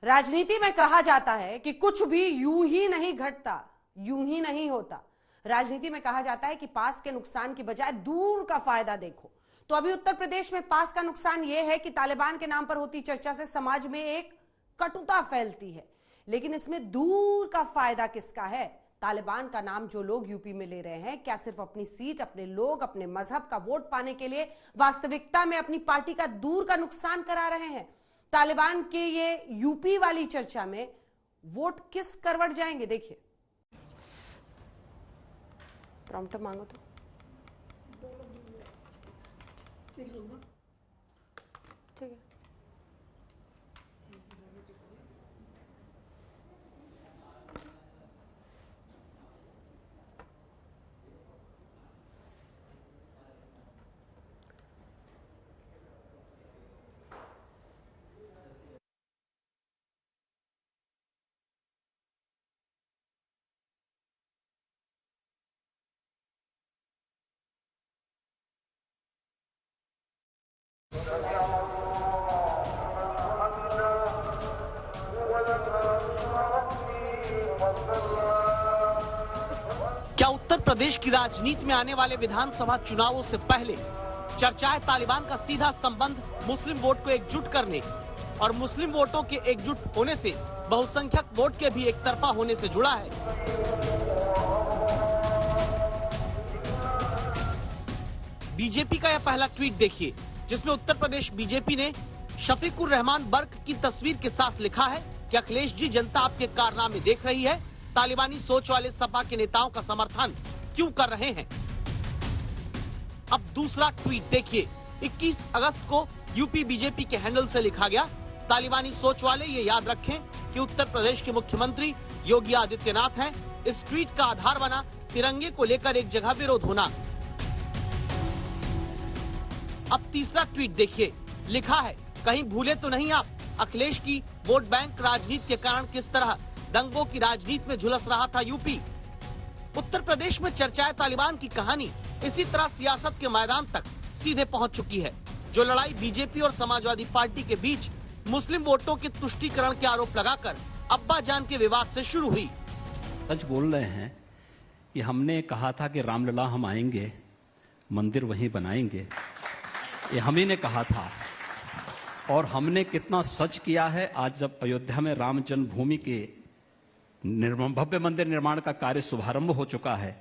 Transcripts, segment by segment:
राजनीति में कहा जाता है कि कुछ भी यूं ही नहीं घटता, यूं ही नहीं होता। राजनीति में कहा जाता है कि पास के नुकसान की बजाय दूर का फायदा देखो। तो अभी उत्तर प्रदेश में पास का नुकसान यह है कि तालिबान के नाम पर होती चर्चा से समाज में एक कटुता फैलती है, लेकिन इसमें दूर का फायदा किसका है? तालिबान का नाम जो लोग यूपी में ले रहे हैं, क्या सिर्फ अपनी सीट, अपने लोग, अपने मजहब का वोट पाने के लिए वास्तविकता में अपनी पार्टी का दूर का नुकसान करा रहे हैं? तालिबान के ये यूपी वाली चर्चा में वोट किस करवट जाएंगे? देखिए, प्रॉम्प्टर मांगो तो। ठीक है। क्या उत्तर प्रदेश की राजनीति में आने वाले विधानसभा चुनावों से पहले चर्चाएं तालिबान का सीधा संबंध मुस्लिम वोट को एकजुट करने और मुस्लिम वोटों के एकजुट होने से बहुसंख्यक वोट के भी एक तरफा होने से जुड़ा है? बीजेपी का यह पहला ट्वीट देखिए, जिसमें उत्तर प्रदेश बीजेपी ने शफीकुर रहमान बर्क की तस्वीर के साथ लिखा है कि अखिलेश जी, जनता आपके कारनामे देख रही है, तालिबानी सोच वाले सपा के नेताओं का समर्थन क्यों कर रहे हैं? अब दूसरा ट्वीट देखिए, 21 अगस्त को यूपी बीजेपी के हैंडल से लिखा गया, तालिबानी सोच वाले ये याद रखें कि उत्तर प्रदेश के मुख्यमंत्री योगी आदित्यनाथ हैं। इस ट्वीट का आधार बना तिरंगे को लेकर एक जगह विरोध होना। अब तीसरा ट्वीट देखिए, लिखा है, कहीं भूले तो नहीं आप, अखिलेश की वोट बैंक राजनीति के कारण किस तरह दंगों की राजनीति में झुलस रहा था यूपी। उत्तर प्रदेश में चर्चाएं तालिबान की कहानी इसी तरह सियासत के मैदान तक सीधे पहुंच चुकी है। जो लड़ाई बीजेपी और समाजवादी पार्टी के बीच मुस्लिम वोटों के तुष्टीकरण के आरोप लगाकर अब्बा जान के विवाद से शुरू हुई। सच बोल रहे हैं कि हमने कहा था कि रामलला हम आएंगे, मंदिर वहीं बनाएंगे, ये हम ही ने कहा था। और हमने कितना सच किया है। आज जब अयोध्या में राम जन्मभूमि के भव्य मंदिर निर्माण का कार्य शुभारंभ हो चुका है,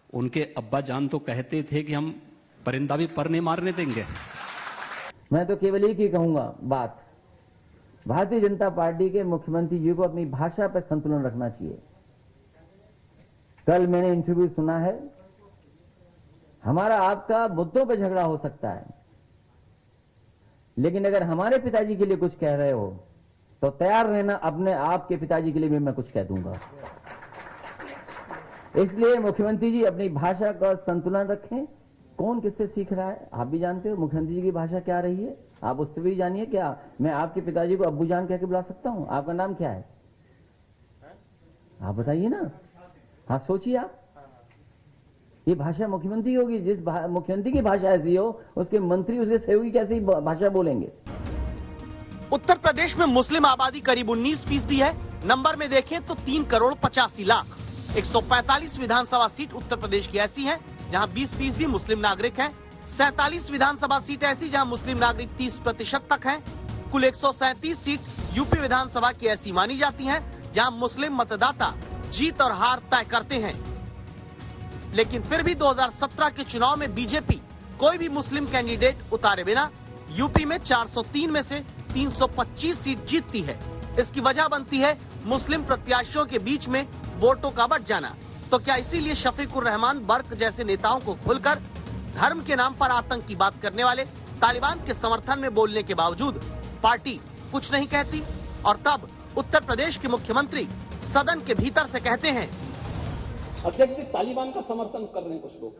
उनके अब्बा जान तो कहते थे कि हम परिंदा भी पर नहीं मारने देंगे। मैं तो केवल एक ही कहूंगा बात, भारतीय जनता पार्टी के मुख्यमंत्री जी को अपनी भाषा पर संतुलन रखना चाहिए। कल मैंने इंटरव्यू सुना है, हमारा आपका मुद्दों पर झगड़ा हो सकता है, लेकिन अगर हमारे पिताजी के लिए कुछ कह रहे हो तो तैयार रहना, अपने आपके पिताजी के लिए भी मैं कुछ कह दूंगा। इसलिए मुख्यमंत्री जी अपनी भाषा का संतुलन रखें। कौन किससे सीख रहा है आप भी जानते हो, मुख्यमंत्री जी की भाषा क्या रही है आप उससे भी जानिए। क्या मैं आपके पिताजी को अब्बू जान कह के बुला सकता हूं? आपका नाम क्या है आप बताइए ना। हाँ सोचिए आप, ये भाषा मुख्यमंत्री होगी, जिस मुख्यमंत्री की भाषा ऐसी हो उसके मंत्री उसके सहयोगी कैसी भाषा बोलेंगे? उत्तर प्रदेश में मुस्लिम आबादी करीब 19% है। नंबर में देखें तो 3,85,00,000। 145 विधानसभा सीट उत्तर प्रदेश की ऐसी हैं जहां 20% मुस्लिम नागरिक हैं। 47 विधानसभा सीट ऐसी जहां मुस्लिम नागरिक 30% तक हैं। कुल 137 सीट यूपी विधानसभा की ऐसी मानी जाती हैं जहां मुस्लिम मतदाता जीत और हार तय करते हैं। लेकिन फिर भी 2017 के चुनाव में बीजेपी कोई भी मुस्लिम कैंडिडेट उतारे बिना यूपी में 403 में से 325 सीट जीतती है। इसकी वजह बनती है मुस्लिम प्रत्याशियों के बीच में वोटों का बंट जाना। तो क्या इसीलिए शफीकुर रहमान बर्क जैसे नेताओं को खुलकर धर्म के नाम पर आतंक की बात करने वाले तालिबान के समर्थन में बोलने के बावजूद पार्टी कुछ नहीं कहती? और तब उत्तर प्रदेश के मुख्यमंत्री सदन के भीतर से कहते हैं, अध्यक्ष जी, तालिबान का समर्थन कर रहे हैं कुछ लोग,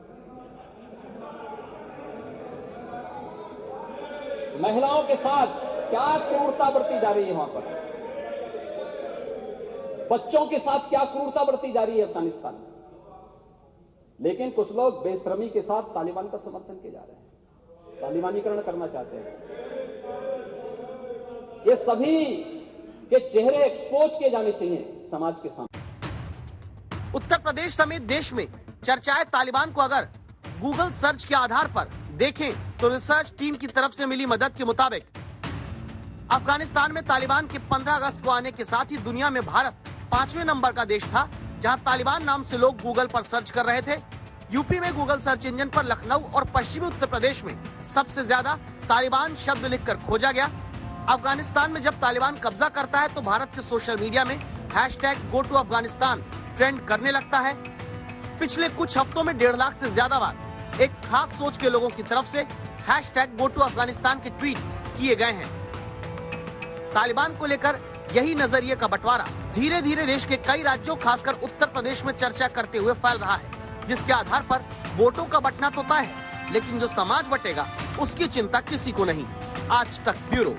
महिलाओं के साथ क्या क्रूरता बरती जा रही है वहां पर, बच्चों के साथ क्या क्रूरता बरती जा रही है अफगानिस्तान में। लेकिन कुछ लोग बेशर्मी के साथ तालिबान का समर्थन किए जा रहे हैं, तालिबानीकरण करना चाहते हैं। ये सभी के चेहरे एक्सपोज किए जाने चाहिए समाज के सामने। उत्तर प्रदेश समेत देश में चर्चाएं तालिबान को अगर गूगल सर्च के आधार पर देखें तो रिसर्च टीम की तरफ से मिली मदद के मुताबिक अफगानिस्तान में तालिबान के 15 अगस्त को आने के साथ ही दुनिया में भारत 5वें नंबर का देश था जहां तालिबान नाम से लोग गूगल पर सर्च कर रहे थे। यूपी में गूगल सर्च इंजन पर लखनऊ और पश्चिमी उत्तर प्रदेश में सबसे ज्यादा तालिबान शब्द लिखकर खोजा गया। अफगानिस्तान में जब तालिबान कब्जा करता है तो भारत के सोशल मीडिया में #GoToAfghanistan ट्रेंड करने लगता है। पिछले कुछ हफ्तों में 1.5 लाख से ज्यादा बार एक खास सोच के लोगों की तरफ से #GoToAfghanistan के ट्वीट किए गए हैं। तालिबान को लेकर यही नजरिए का बंटवारा धीरे धीरे देश के कई राज्यों खासकर उत्तर प्रदेश में चर्चा करते हुए फैल रहा है, जिसके आधार पर वोटों का बंटना तो तय है, लेकिन जो समाज बटेगा उसकी चिंता किसी को नहीं। आज तक ब्यूरो।